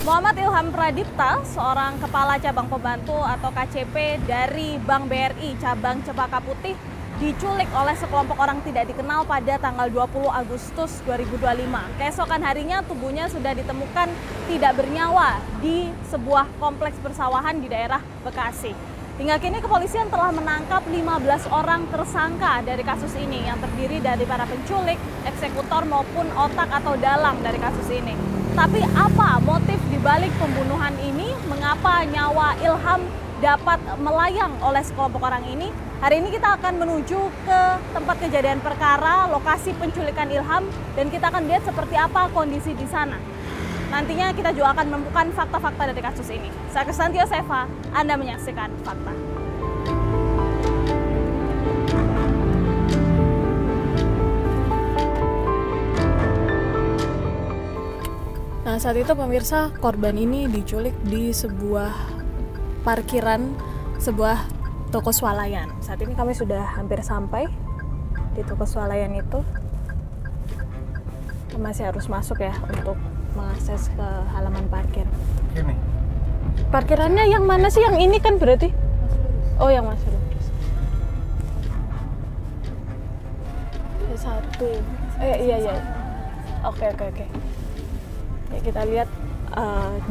Muhammad Ilham Pradipta, seorang kepala cabang pembantu atau KCP dari Bank BRI cabang Cempaka Putih, diculik oleh sekelompok orang tidak dikenal pada tanggal 20 Agustus 2025. Keesokan harinya tubuhnya sudah ditemukan tidak bernyawa di sebuah kompleks persawahan di daerah Bekasi. Hingga kini kepolisian telah menangkap 15 orang tersangka dari kasus ini yang terdiri dari para penculik, eksekutor maupun otak atau dalang dari kasus ini. Tapi apa motif dibalik pembunuhan ini? Mengapa nyawa Ilham dapat melayang oleh sekelompok orang ini? Hari ini kita akan menuju ke tempat kejadian perkara, lokasi penculikan Ilham, dan kita akan lihat seperti apa kondisi di sana. Nantinya kita juga akan menemukan fakta-fakta dari kasus ini. Saya Kristanti Yosefa, Anda menyaksikan Fakta. Nah, saat itu pemirsa, korban ini diculik di sebuah parkiran, sebuah toko swalayan. Saat ini kami sudah hampir sampai di toko swalayan itu. Masih harus masuk ya untuk mengakses ke halaman parkir. Ini. Parkirannya yang mana sih? Yang ini kan berarti? Oh, yang masih lurus. Satu. Iya. Oke. Ya, kita lihat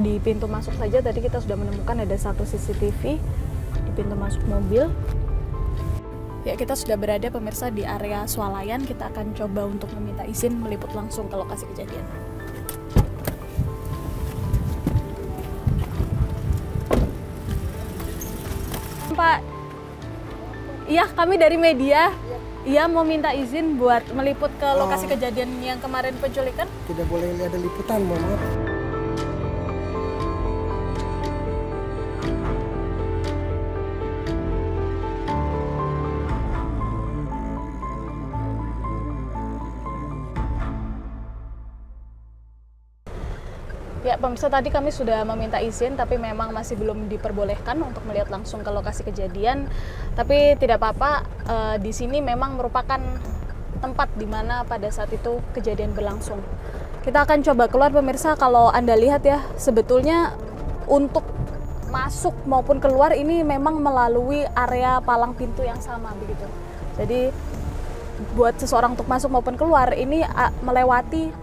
di pintu masuk saja tadi kita sudah menemukan ada satu CCTV di pintu masuk mobil. Ya, kita sudah berada pemirsa di area swalayan. Kita akan coba untuk meminta izin meliput langsung ke lokasi kejadian. Pak, iya kami dari media. Iya, mau minta izin buat meliput ke lokasi kejadian yang kemarin penculikan. Tidak boleh ada liputan, mohon maaf. Ya, pemirsa, tadi kami sudah meminta izin, tapi memang masih belum diperbolehkan untuk melihat langsung ke lokasi kejadian. Tapi tidak apa-apa, di sini memang merupakan tempat di mana pada saat itu kejadian berlangsung. Kita akan coba keluar pemirsa. Kalau Anda lihat ya, sebetulnya untuk masuk maupun keluar ini memang melalui area palang pintu yang sama begitu. Jadi buat seseorang untuk masuk maupun keluar ini melewati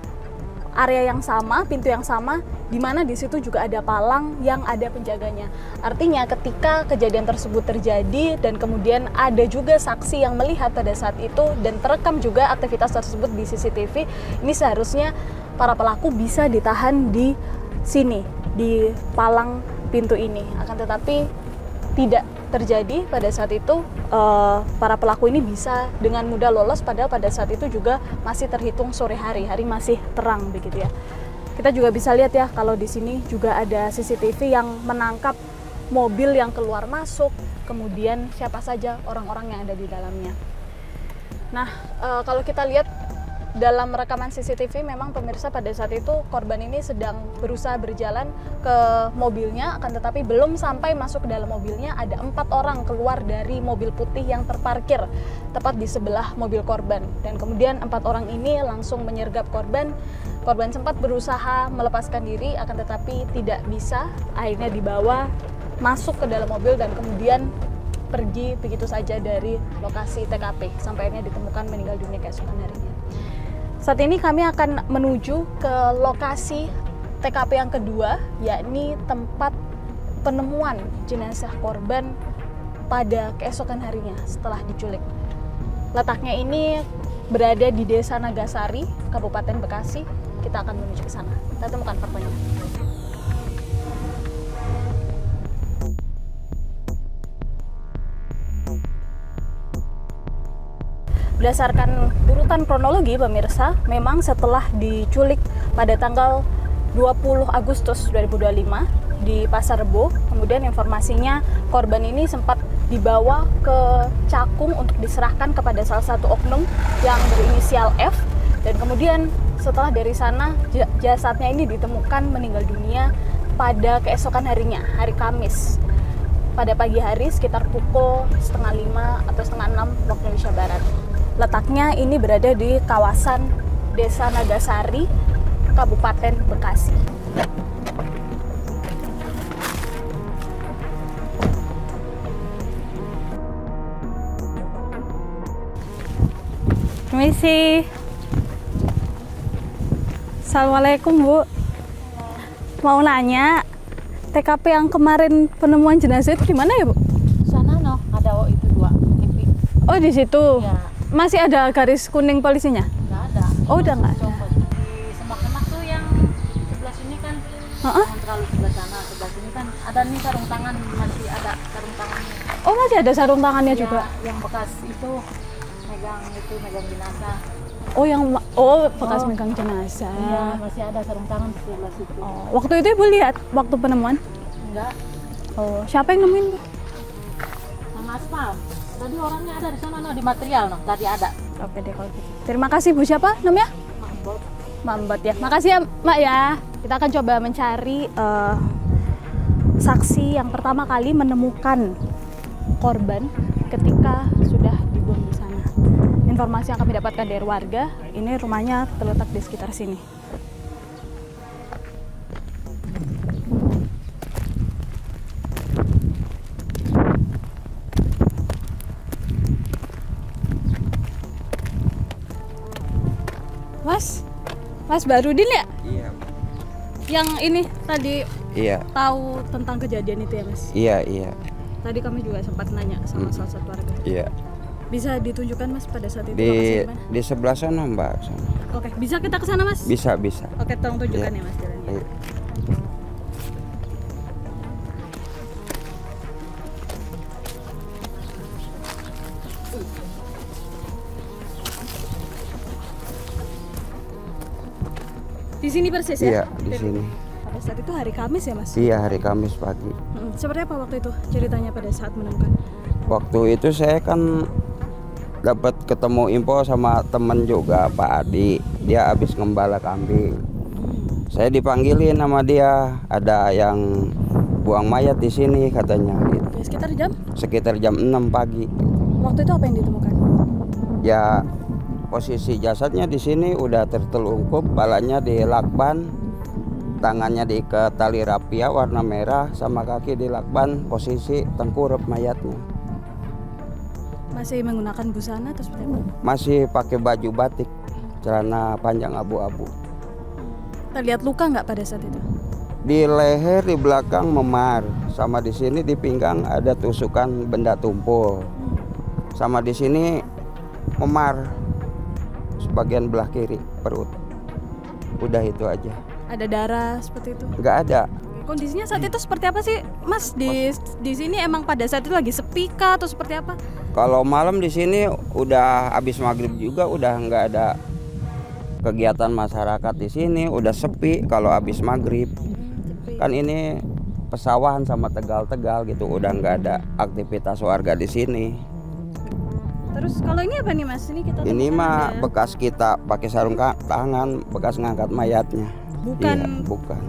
area yang sama, pintu yang sama, di mana di situ juga ada palang yang ada penjaganya. Artinya ketika kejadian tersebut terjadi dan kemudian ada juga saksi yang melihat pada saat itu dan terekam juga aktivitas tersebut di CCTV, ini seharusnya para pelaku bisa ditahan di sini, di palang pintu ini. Akan tetapi tidak terjadi pada saat itu. Para pelaku ini bisa dengan mudah lolos, padahal pada saat itu juga masih terhitung sore hari masih terang begitu ya. Kita juga bisa lihat ya, kalau di sini juga ada CCTV yang menangkap mobil yang keluar masuk, kemudian siapa saja orang-orang yang ada di dalamnya. Nah, kalau kita lihat dalam rekaman CCTV memang pemirsa pada saat itu korban ini sedang berusaha berjalan ke mobilnya, akan tetapi belum sampai masuk ke dalam mobilnya ada 4 orang keluar dari mobil putih yang terparkir tepat di sebelah mobil korban, dan kemudian 4 orang ini langsung menyergap korban. Korban sempat berusaha melepaskan diri, akan tetapi tidak bisa, akhirnya dibawa masuk ke dalam mobil dan kemudian pergi begitu saja dari lokasi TKP sampai akhirnya ditemukan meninggal dunia keesokan harinya. Saat ini kami akan menuju ke lokasi TKP yang kedua, yakni tempat penemuan jenazah korban pada keesokan harinya setelah diculik. Letaknya ini berada di Desa Nagasari, Kabupaten Bekasi. Kita akan menuju ke sana. Kita temukan faktanya. Berdasarkan urutan kronologi pemirsa, memang setelah diculik pada tanggal 20 Agustus 2025 di Pasar Rebo, kemudian informasinya korban ini sempat dibawa ke Cakung untuk diserahkan kepada salah satu oknum yang berinisial F, dan kemudian setelah dari sana jasadnya ini ditemukan meninggal dunia pada keesokan harinya, hari Kamis. Pada pagi hari sekitar pukul 4:30 atau 5:30 waktu Indonesia Barat. Letaknya ini berada di kawasan Desa Nagasari, Kabupaten Bekasi. Permisi. Assalamualaikum, Bu. Mau nanya, TKP yang kemarin penemuan jenazah itu di mana ya, Bu? Sana ada itu 2 TV. Oh, di situ. Ya. Masih ada garis kuning polisinya? Nggak ada. Oh, udah nggak ada. Coba di Semak-Semak tuh yang sebelah sini kan. Jangan terlalu sebelah sana, sebelah sini kan ada nih sarung tangan, masih ada sarung tangannya. Oh, masih ada sarung tangannya Ya, juga. yang bekas itu megang jenazah. Oh, bekas megang jenazah. Iya, masih ada sarung tangan di sebelah situ. Oh, waktu itu Ibu lihat waktu penemuan? Enggak, Oh, siapa yang nemuin, Bu? sama aspal. Tadi orangnya ada di sana, di material tadi ada. Oke deh kalau gitu. Terima kasih, Bu. Siapa namanya? Mambot. Mambot ya. Makasih ya, Mbak ya. Kita akan coba mencari saksi yang pertama kali menemukan korban ketika sudah dibuang di sana. Informasi yang kami dapatkan dari warga, ini rumahnya terletak di sekitar sini. Mas Barudin ya? Iya. Yang ini tadi Iya. tahu tentang kejadian itu ya, Mas? Iya. Tadi kami juga sempat nanya sama salah satu warga. Iya. Bisa ditunjukkan, Mas, pada saat itu lokasi di mana? Di sebelah sana, Mbak. Sana. Oke, bisa kita ke sana, Mas? Bisa. Oke, tolong tunjukkan Iya. ya, Mas, jalannya. Iya. Di sini persis ya? Iya, di sini. Pada saat itu hari Kamis ya, Mas? Iya, hari Kamis pagi. Seperti apa waktu itu ceritanya pada saat menemukan? Waktu itu saya kan dapat ketemu info sama temen juga, Pak Adi. Dia habis ngembala kambing. Saya dipanggilin sama dia, ada yang buang mayat di sini katanya gitu. Oke, sekitar jam? Sekitar jam 6 pagi. Waktu itu apa yang ditemukan? Ya, posisi jasadnya di sini udah tertelungkup, kepalanya dilakban, tangannya diikat tali rapia warna merah, sama kaki dilakban, posisi tengkurap mayatnya. Masih menggunakan busana atau seperti apa? Masih pakai baju batik, celana panjang abu-abu. Terlihat luka nggak pada saat itu? Di leher, di belakang memar, sama di sini di pinggang ada tusukan benda tumpul, sama di sini memar sebagian belah kiri perut. Udah itu aja. Ada darah seperti itu? Nggak ada. Kondisinya saat itu seperti apa sih, Mas? Di sini emang pada saat itu lagi sepi kah atau seperti apa? Kalau malam di sini udah habis maghrib juga, udah nggak ada kegiatan masyarakat di sini, udah sepi kalau habis maghrib. Sepi. Kan ini pesawahan sama Tegal-Tegal gitu, udah nggak ada aktivitas warga di sini. Terus kalau ini apa nih, Mas? Ini kita Ini temukan mah ada- bekas kita pakai sarung tangan, bekas ngangkat mayatnya. bukan Iya, bukan.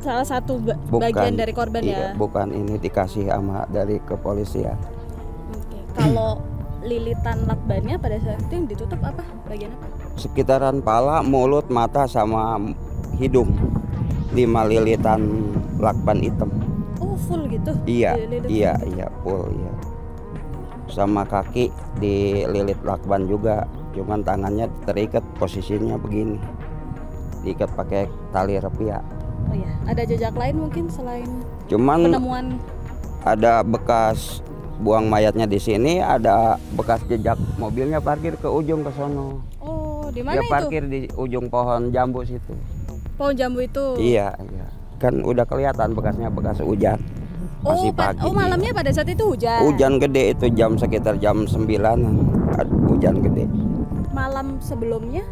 Salah satu Bukan. bagian dari korban Iya, ya. bukan, ini dikasih sama dari kepolisian. Oke. Kalau lilitan lakbannya pada saat itu yang ditutup apa? Bagian apa? Sekitaran pala, mulut, mata sama hidung. 5 lilitan lakban hitam. Oh, full gitu? Iya, Dililit. iya, full iya. Sama kaki dililit lakban juga, cuman tangannya terikat posisinya begini. Diikat pakai tali rapia. Oh iya, ada jejak lain mungkin selain Cuman penemuan. ada bekas buang mayatnya di sini, ada bekas jejak mobilnya parkir ke ujung ke sono. Oh, di mana Dia itu? parkir di ujung pohon jambu situ. Pohon jambu itu. Iya. Kan udah kelihatan bekasnya, bekas hujan. Masih pagi. Oh, malamnya pada saat itu hujan. Hujan gede itu sekitar jam 9-an. Hujan gede. Malam sebelumnya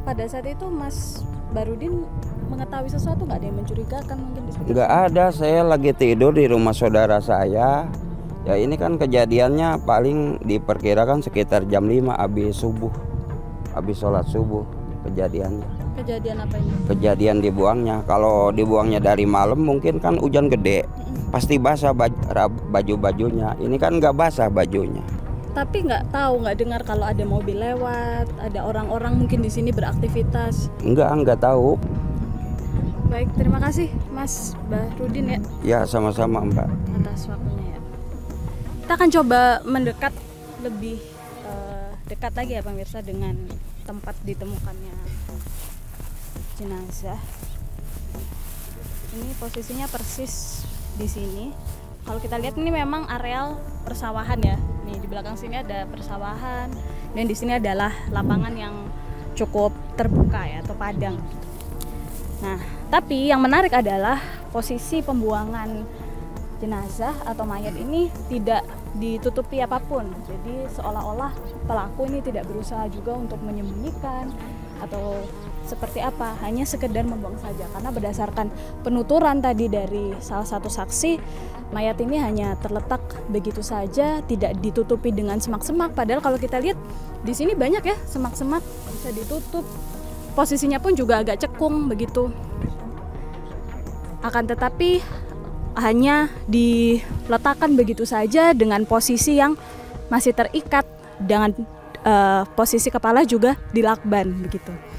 pada saat itu Mas Barudin mengetahui sesuatu nggak, ada yang mencurigakan mungkin di sekitar Nggak ada, saya lagi tidur di rumah saudara saya. Ya ini kan kejadiannya paling diperkirakan sekitar jam 5 habis subuh. Habis sholat subuh kejadiannya. kejadian apa ini? Kejadian dibuangnya. Kalau dibuangnya dari malam mungkin kan hujan gede. Pasti basah baju-bajunya. Ini kan nggak basah bajunya. Tapi nggak tahu, nggak dengar kalau ada mobil lewat, ada orang-orang mungkin di sini beraktivitas. Nggak tahu. Baik, terima kasih Mas Barudin ya Ya sama-sama Mbak. atas waktunya ya. Kita akan coba mendekat lebih dekat lagi ya pemirsa dengan tempat ditemukannya jenazah. Ini posisinya persis di sini. Kalau kita lihat ini memang areal persawahan ya. Nih di belakang sini ada persawahan dan di sini adalah lapangan yang cukup terbuka ya atau padang. Nah, tapi yang menarik adalah posisi pembuangan jenazah atau mayat ini tidak ditutupi apapun. Jadi seolah-olah pelaku ini tidak berusaha juga untuk menyembunyikan atau seperti apa, hanya sekedar membuang saja. Karena berdasarkan penuturan tadi dari salah satu saksi, mayat ini hanya terletak begitu saja, tidak ditutupi dengan semak-semak. Padahal kalau kita lihat di sini banyak ya semak-semak, bisa ditutup. Posisinya pun juga agak cekung begitu. Akan tetapi hanya diletakkan begitu saja dengan posisi yang masih terikat, dengan posisi kepala juga dilakban begitu.